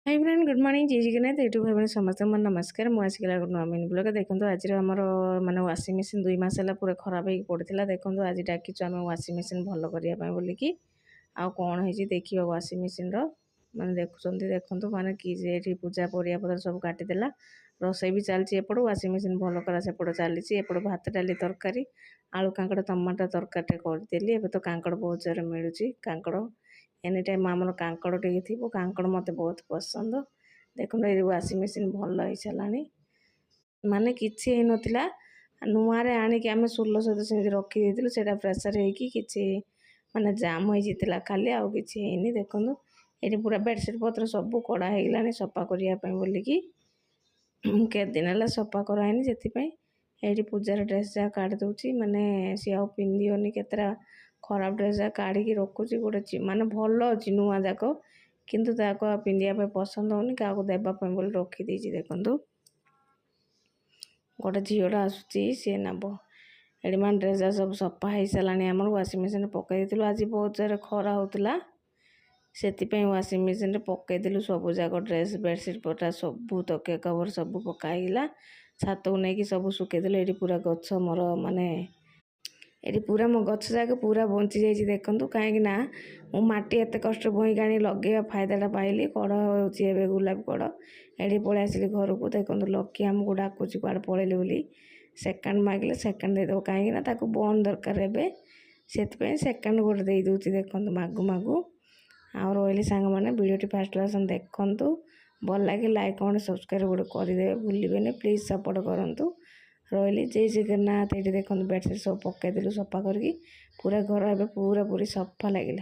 Hi friend good morning जय Jagannath YouTube भाई समस्त मोर नमस्कार मुझे गुड मॉर्निंग ब्लॉग देखो आज आमर माने वाशिंग मशीन 2 मास है पूरा खराब हो पड़ा देखो आज डाकिचु आम वाशिंग मशीन भल करने बोलिकी आउ कौन है देखिए वाशिंग मशीन माने देखो माने कि पूजा परिया पत्र सब काटिदेला रोसई भी चलती एपट वाशिंग मशीन भल करा सेपट चली एपट भात डाली तरकारी आलू कांकड़ टमाटर तरकारी करदेली एवं तो कांकड़ बहुत जोर मिलूँ कांकड़ एनी टाइम आमर कांकड़ टे थी कांकड़ मत बहुत पसंद देखो ये वाशिंग मशीन भल हो सारानी माने किसी नथिला नुआ रे आनिक आम सोल सहित से रखी से प्रेसर होती माने जाम हो जाता खाली आउ कि देखो ये पूरा बेडसीट पत्र सब कड़ा होगा सफा करने बोलिकी के दिन है सफा कराइनी से पूजार ड्रेस जहाँ काढ़ दूची माने सी आ पिंधियोनी केतरा खराब ड्रेस जहाँ काढ़ी रखुची गोटे माने भल अच्छी नुआ जाक किंतु ताको पिंधिया पसंद होनी क्या देवाई बोली रखी देखु गोटे झीटा आसूची सी नब ये मान ड्रेस सब सफा हो सारा आम वाशिंग मशीन पकई आज बहुत जोर खरा होता से वाशिंग मशीन पकईलु सब जाक ड्रेस बेडसीट पटा सब तकिया कवर सब पकाईला छात को लेकिन सब सुखेदेलु ये पूरा गछ मोर माने ये पूरा मो गछ जाक पूरा बंची जाइए देखूँ कहीं मु माटी एत कष्ट बोईक आनी लगे फायदा पाइली कड़ हो गुलाब कड़ ये पलि आसिली घर को देखो लकी आमको डाकुची कड़े पलैली बोली सेकेंड मागिले सेकेंड देदेव कहीं बंद दरकार से सेकेंड गोटे दे दूची देखो मागु मागु आ रही सांग मैंने वीडियो फास्ट क्लास देखु भल लगे लाइक कमेंट सब्सक्राइब गोटे करदे भूलें प्लीज सपोर्ट करूँ रही जय जगन्नाथ ये देखो बेडसीट सब पकईदेलु सफा करके पूरा घर ए पूरा पूरी सफा लगे।